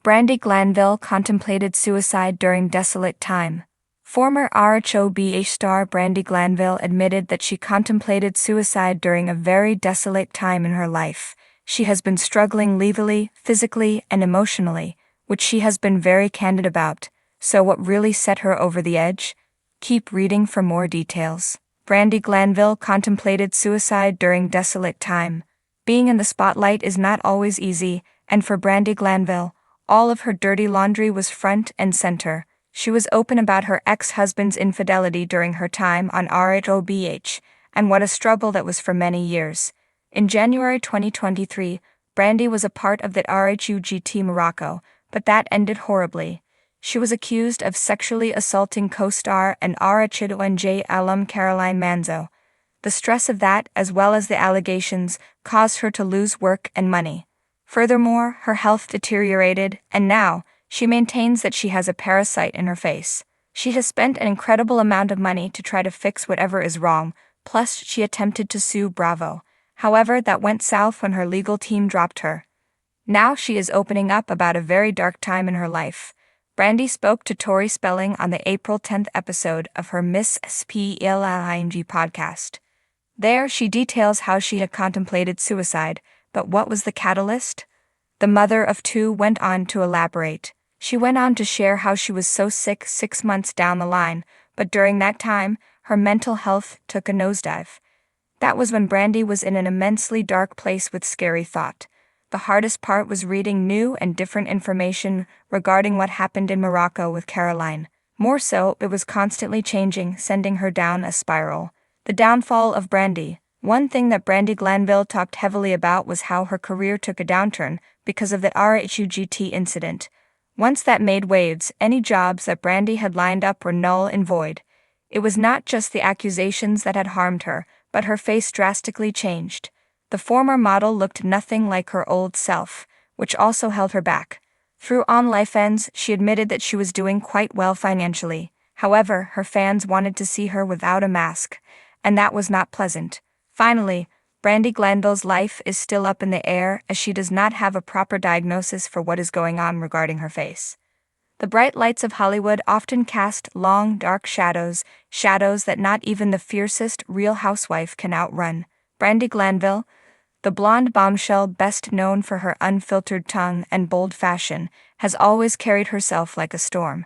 Brandi Glanville contemplated suicide during desolate time. Former RHOBH star Brandi Glanville admitted that she contemplated suicide during a very desolate time in her life. She has been struggling legally, physically, and emotionally, which she has been very candid about. So what really set her over the edge? Keep reading for more details. Brandi Glanville contemplated suicide during desolate time. Being in the spotlight is not always easy, and for Brandi Glanville, all of her dirty laundry was front and center. She was open about her ex-husband's infidelity during her time on RHOBH, and what a struggle that was for many years. In January 2023, Brandi was a part of the RHUGT Morocco, but that ended horribly. She was accused of sexually assaulting co-star and RHUNJ alum Caroline Manzo. The stress of that, as well as the allegations, caused her to lose work and money. Furthermore, her health deteriorated, and now, she maintains that she has a parasite in her face. She has spent an incredible amount of money to try to fix whatever is wrong, plus she attempted to sue Bravo. However, that went south when her legal team dropped her. Now she is opening up about a very dark time in her life. Brandi spoke to Tori Spelling on the April 10th episode of her Miss Spling podcast. There, she details how she had contemplated suicide, but what was the catalyst? The mother of two went on to elaborate. She went on to share how she was so sick 6 months down the line, but during that time, her mental health took a nosedive. That was when Brandi was in an immensely dark place with scary thought. The hardest part was reading new and different information regarding what happened in Morocco with Caroline. More so, it was constantly changing, sending her down a spiral. The downfall of Brandi. One thing that Brandi Glanville talked heavily about was how her career took a downturn because of the RHUGT incident. Once that made waves, any jobs that Brandi had lined up were null and void. It was not just the accusations that had harmed her, but her face drastically changed. The former model looked nothing like her old self, which also held her back. Through On Life Ends, she admitted that she was doing quite well financially. However, her fans wanted to see her without a mask, and that was not pleasant. Finally, Brandi Glanville's life is still up in the air as she does not have a proper diagnosis for what is going on regarding her face. The bright lights of Hollywood often cast long, dark shadows that not even the fiercest Real Housewife can outrun. Brandi Glanville, the blonde bombshell best known for her unfiltered tongue and bold fashion, has always carried herself like a storm.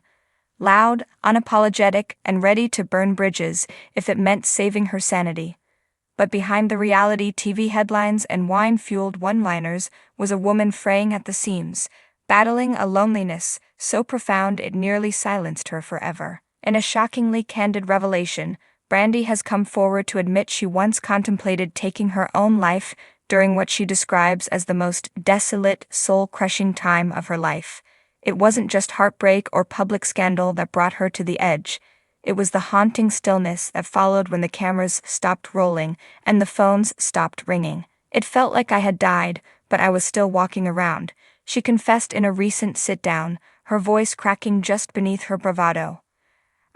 Loud, unapologetic, and ready to burn bridges if it meant saving her sanity. But behind the reality TV headlines and wine-fueled one-liners was a woman fraying at the seams, battling a loneliness so profound it nearly silenced her forever. In a shockingly candid revelation, Brandi has come forward to admit she once contemplated taking her own life during what she describes as the most desolate, soul-crushing time of her life. It wasn't just heartbreak or public scandal that brought her to the edge. It was the haunting stillness that followed when the cameras stopped rolling and the phones stopped ringing. It felt like I had died, but I was still walking around, she confessed in a recent sit-down, her voice cracking just beneath her bravado.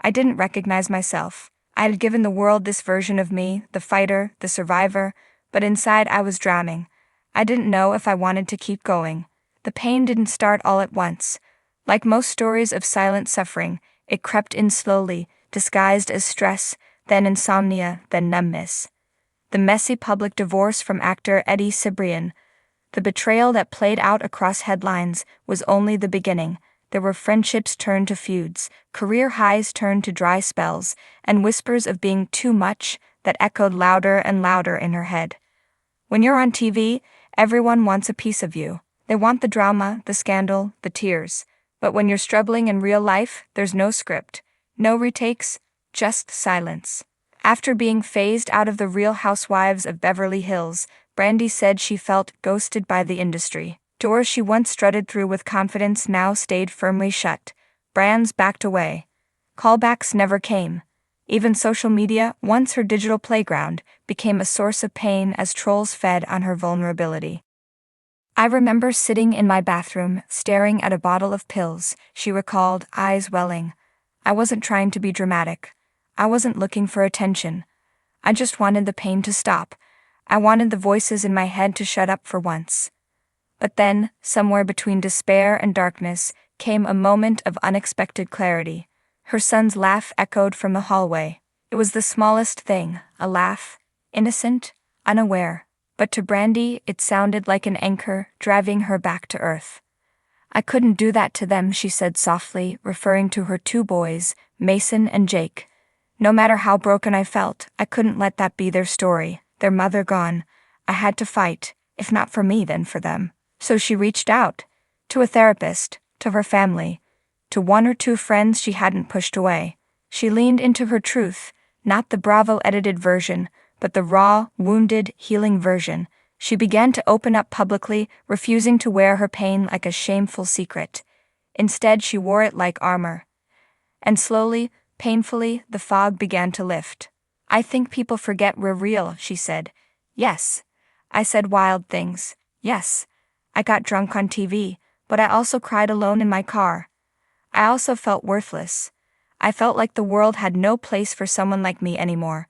I didn't recognize myself. I had given the world this version of me, the fighter, the survivor, but inside I was drowning. I didn't know if I wanted to keep going. The pain didn't start all at once. Like most stories of silent suffering, it crept in slowly, disguised as stress, then insomnia, then numbness. The messy public divorce from actor Eddie Cibrian, the betrayal that played out across headlines, was only the beginning. There were friendships turned to feuds, career highs turned to dry spells, and whispers of being too much that echoed louder and louder in her head. When you're on TV, everyone wants a piece of you. They want the drama, the scandal, the tears. But when you're struggling in real life, there's no script. No retakes, just silence. After being phased out of the Real Housewives of Beverly Hills, Brandi said she felt ghosted by the industry. Doors she once strutted through with confidence now stayed firmly shut. Brands backed away. Callbacks never came. Even social media, once her digital playground, became a source of pain as trolls fed on her vulnerability. I remember sitting in my bathroom, staring at a bottle of pills, she recalled, eyes welling. I wasn't trying to be dramatic. I wasn't looking for attention. I just wanted the pain to stop. I wanted the voices in my head to shut up for once. But then, somewhere between despair and darkness, came a moment of unexpected clarity. Her son's laugh echoed from the hallway. It was the smallest thing, a laugh, innocent, unaware, but to Brandi it sounded like an anchor driving her back to earth. "I couldn't do that to them," she said softly, referring to her two boys, Mason and Jake. "No matter how broken I felt, I couldn't let that be their story, their mother gone. I had to fight, if not for me, then for them." So she reached out. To a therapist, to her family, to one or two friends she hadn't pushed away. She leaned into her truth, not the Bravo-edited version, but the raw, wounded, healing version. She began to open up publicly, refusing to wear her pain like a shameful secret. Instead, she wore it like armor. And slowly, painfully, the fog began to lift. "I think people forget we're real," she said. "Yes. I said wild things. Yes. I got drunk on TV, but I also cried alone in my car. I also felt worthless. I felt like the world had no place for someone like me anymore.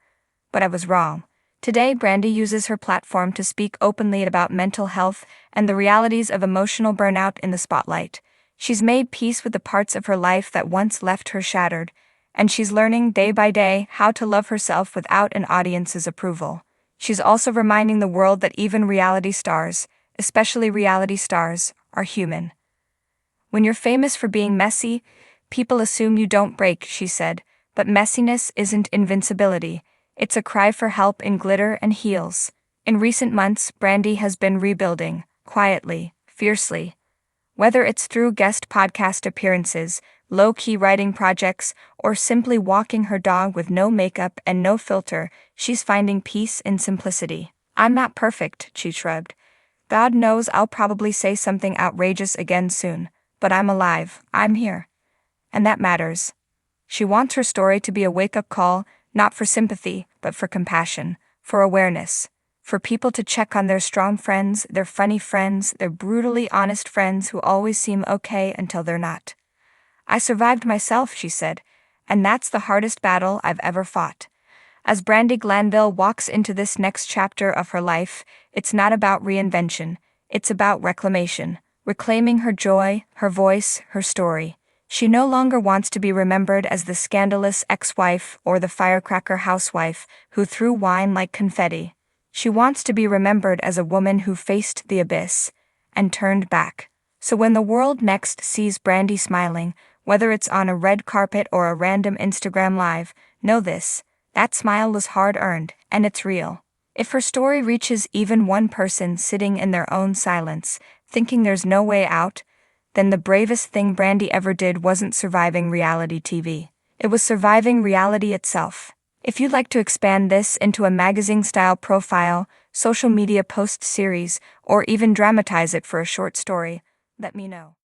But I was wrong." Today, Brandi uses her platform to speak openly about mental health and the realities of emotional burnout in the spotlight. She's made peace with the parts of her life that once left her shattered, and she's learning day by day how to love herself without an audience's approval. She's also reminding the world that even reality stars, especially reality stars, are human. "When you're famous for being messy, people assume you don't break," she said, "but messiness isn't invincibility. It's a cry for help in glitter and heels." In recent months, Brandi has been rebuilding, quietly, fiercely. Whether it's through guest podcast appearances, low-key writing projects, or simply walking her dog with no makeup and no filter, she's finding peace in simplicity. "I'm not perfect," she shrugged. "God knows I'll probably say something outrageous again soon, but I'm alive, I'm here. And that matters." She wants her story to be a wake-up call, not for sympathy, but for compassion, for awareness, for people to check on their strong friends, their funny friends, their brutally honest friends who always seem okay until they're not. "I survived myself," she said, "and that's the hardest battle I've ever fought." As Brandi Glanville walks into this next chapter of her life, it's not about reinvention, it's about reclamation, reclaiming her joy, her voice, her story. She no longer wants to be remembered as the scandalous ex-wife or the firecracker housewife who threw wine like confetti. She wants to be remembered as a woman who faced the abyss and turned back. So when the world next sees Brandi smiling, whether it's on a red carpet or a random Instagram live, know this: that smile was hard-earned, and it's real. If her story reaches even one person sitting in their own silence, thinking there's no way out, then the bravest thing Brandi ever did wasn't surviving reality TV. It was surviving reality itself. If you'd like to expand this into a magazine-style profile, social media post series, or even dramatize it for a short story, let me know.